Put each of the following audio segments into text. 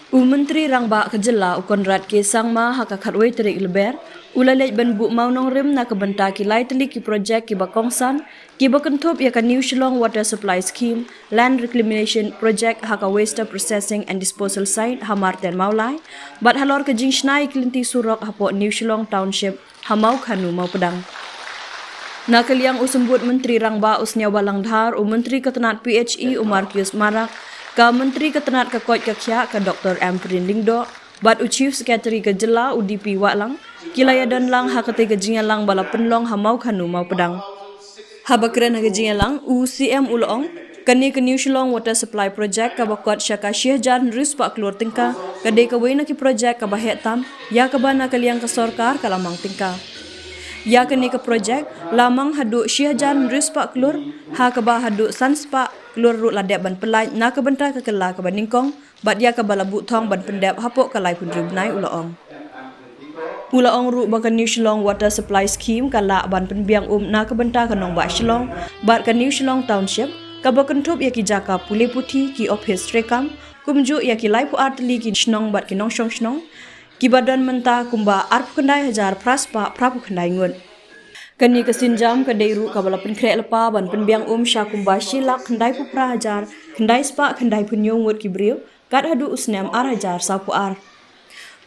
Menteri Rangba ke Jylla ukonrat ke sangma haka kawei terik leber ulalej ban bu mawnongrim na kebenta ki lai teli ki projek ki bakongsan ki bakentup ya ka New Shillong water supply scheme land reclamation project haka waste processing and disposal site hamar ten maulai bat halor ke jing snai klinti surok hapo New Shillong township hamau khanu mau pedang. Nakaliang usembut Menteri Rangba usnya walang dhar Menteri Ketenat PHE Umar Kius Marak ka Menteri Ketenat ke Kot Kakya ka Dr. M. Lingdo bat Chief Secretary ke Jylla UDP Waklang kilaya dan lang hakate ke Jingalang bala penlong hamau khanu mau pedang. Habakren ke Jingalang UCM Ulong kani ke New Shillong water supply project ka bakot syaka Syihjan rispa keluar tingka kadai ka wena ki project ka bahetam ya ka bana kaliang ke sorkar kalamang tingka. Ya kini ke projek lamang hadu Syihjan rispa kelur ha ke bah hadu sanspa kelur rut ladek ban pelai na ke benta ke kela ke baningkong bat ya ke bala butong ban pendep hapok ke lai pundri benai ulaong rut baka New Shillong water supply scheme kala ban penbiang na ke benta ke nong ba Shillong bat ke New Shillong township ka bakentup ya ki jaka pule puti ki office rekam kumju ya ki lai pu artli ki snong bat ki nong shong snong ki badan mentah kumba arp kendai hajar praspa prapu kendai ngun. Kani kesinjam ke dairu kabala penkrek lepa ban penbiang sya kumba Syllad kendai pu prahajar kendai spa kendai punyong ngut ki brio kat hadu usnem ar hajar sapu ar.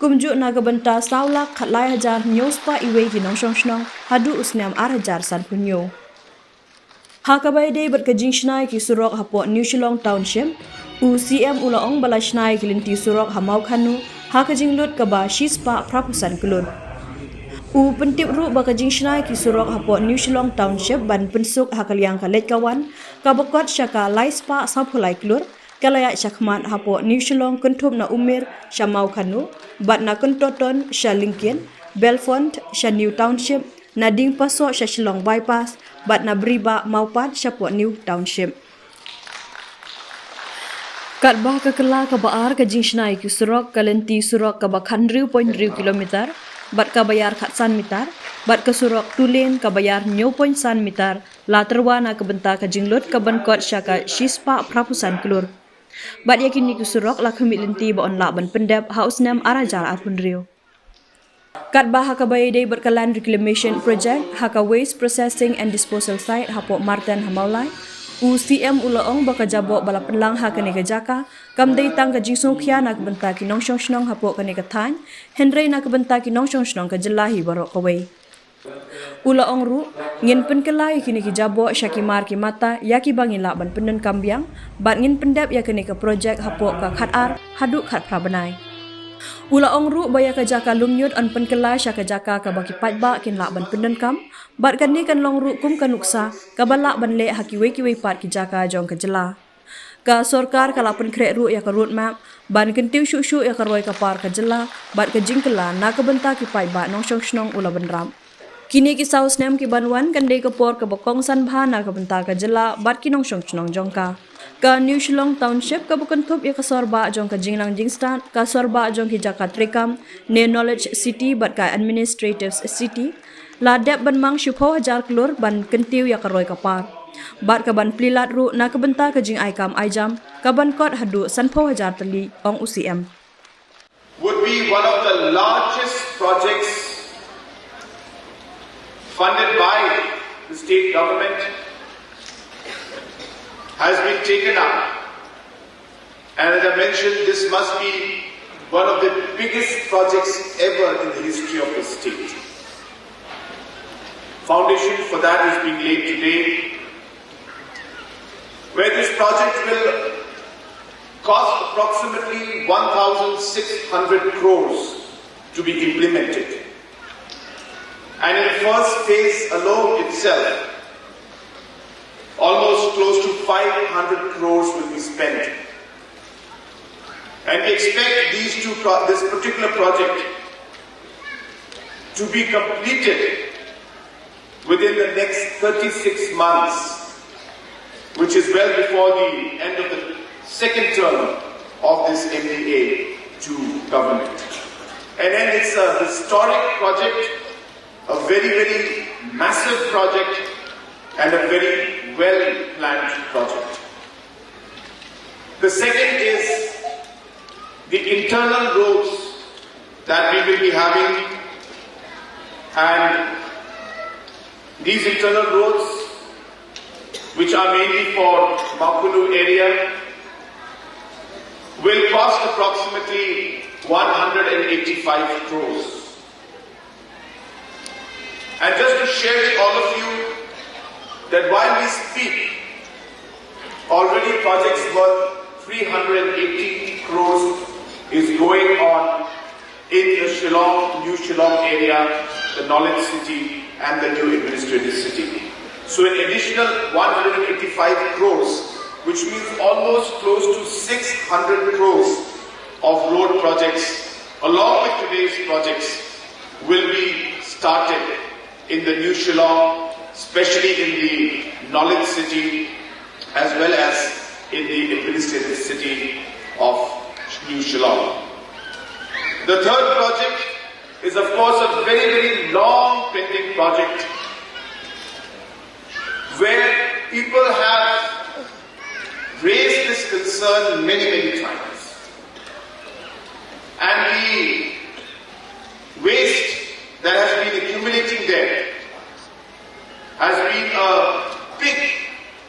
Kumju naga benta saulak kat lai hajar nyo spa iwe ki nong shong snong hadu usnem ar hajar san punyo. Hakabai dei berkejing shnai ki surok hapo New Shillong township UCM ulaong bala shnai ki linti surok hamau khanu hakajing lut kaba shispa prapusan kelun. Pentip ru bakajing shnai ki surok hapo New Shillong township ban pensuk hakaliang kalet kawan kabakot syaka lai spa sapulai kelur kalaya syakmat hapo New Shillong kentup na umir syamau khanu bat na kentoton syalingkin Belfont sya New township nading pasok sya Shillong bypass bat na beriba maupat syapo New township. Kat bah ke kela ke baar ke jing shnai ki surok kalenti surok ke bakhan 0.3 kilometer bat ka bayar kat san meter bat ke surok tulen ka bayar 0.1 meter la terwana ke benta ke jinglut ke bankot syaka shispa prapusan kelur bat yakini ki surok la khami lenti ba on la ban pendep haus nam arajar apun rio. Kat bah ka bayi dei bat land reclamation project haka waste processing and disposal site hapo Martin Hamaulai UCM ulaong baka jabok bala penlang ha kani ke jaka kam dei tang ka jingsong khia nak benta ki nong shong snong hapo kani ke than henry nak benta ki nong shong snong ke Jylla hi baroh kawei ulaong ru ngin pen kelai kini ki jabok syakimar ki mata ya ki bangila ban penen kambiang bat ngin pendap ya kani ke project hapo ka khat ar hadu khat prabenai ulaong ru baya ka jaka lumnyut an pen kelai syaka jaka ka baki patba kin la ban penen kam bat kani kan long ru kum kanuksa ka balak ban le hakiwe kiwe pat ki jaka jong ke Jylla ka sorkar kala pen krek ru ya ka roadmap ban kentiu shu ya ka roi ka par ke Jylla bat ke jingkela na ka benta ki patba nong shong snong ula benram kini ki saus nem ki banwan kan de ka por ka bakong san bha na ka benta ke Jylla bat ki nong shong snong jongka ka New Shillong township ka bukantup ya ka sorba jong ka jinglang jingstan ka sorba jong ki jaka trekam ne knowledge city bat ka administrative city la dep ban mang syupho hajar kelur ban kentiu ya ka roi ka par bat ka ban plilat ru na ka benta ka jing aikam aijam ka ban kot hadu sanpho hajar tali ong UCM would be one of the largest projects funded by the state government has been taken up, and as I mentioned, this must be one of the biggest projects ever in the history of the state. Foundation for that is being laid today, where this project will cost approximately 1,600 crores to be implemented. And in the first phase alone itself, almost close to 500 crores will be spent. And we expect this particular project to be completed within the next 36 months, which is well before the end of the second term of this MDA to government. And then it's a historic project, a very, very massive project, and a very well-planned project. The second is the internal roads that we will be having, and these internal roads, which are mainly for Makulu area, will cost approximately 185 crores. And just to share with all of you that while we speak, already projects worth 380 crores is going on in the Shillong, New Shillong area, the knowledge city and the new administrative city. So an additional 185 crores, which means almost close to 600 crores of road projects, along with today's projects, will be started in the New Shillong, especially in the knowledge city, as well as in the administrative city of New Shillong. The third project is of course a very, very long pending project where people have raised this concern many, many times. And the waste that has been accumulating there has been a big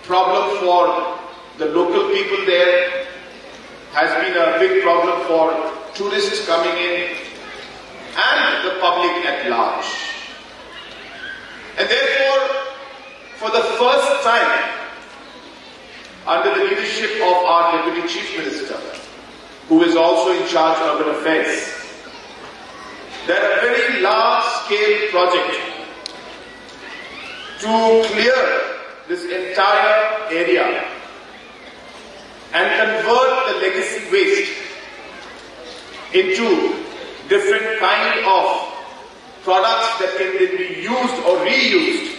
problem for the local people there, has been a big problem for tourists coming in and the public at large. And therefore, for the first time, under the leadership of our Deputy Chief Minister, who is also in charge of urban affairs, there are a very large-scale project to clear this entire area and convert the legacy waste into different kind of products that can then be used or reused,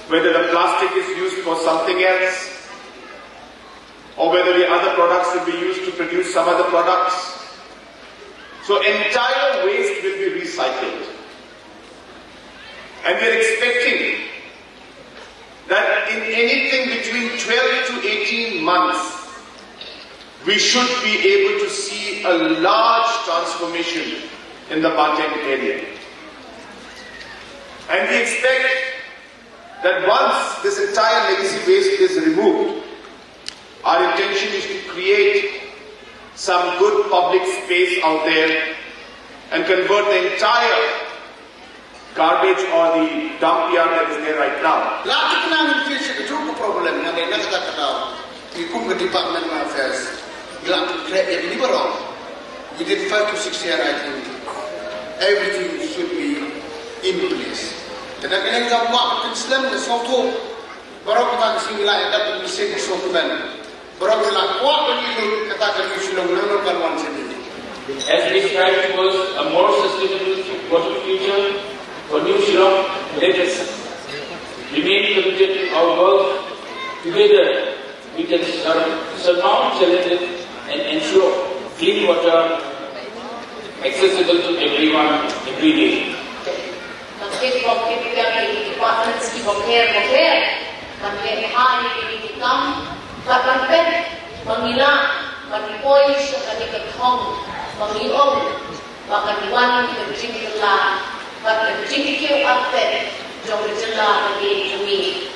whether the plastic is used for something else or whether the other products will be used to produce some other products. So entire waste will be recycled. And we are expecting that in anything between 12 to 18 months, we should be able to see a large transformation in the Baten area. And we expect that once this entire legacy waste is removed, our intention is to create some good public space out there and convert the entire garbage or the dump yard that is there right now. Problem the Department of Affairs. Within 5 to 6 years, I think everything should be in place. Dan kailangan jawab Islam na suatu baroh kita singila dapat bisa disokban. Baroh kita kuat bagi katakan Shillong menurunkan wan sendiri. As we strive towards a more sustainable water future for New Shillong, let us remain committed to our work. Together, we can surmount challenges and ensure clean water accessible to everyone every day. Jylla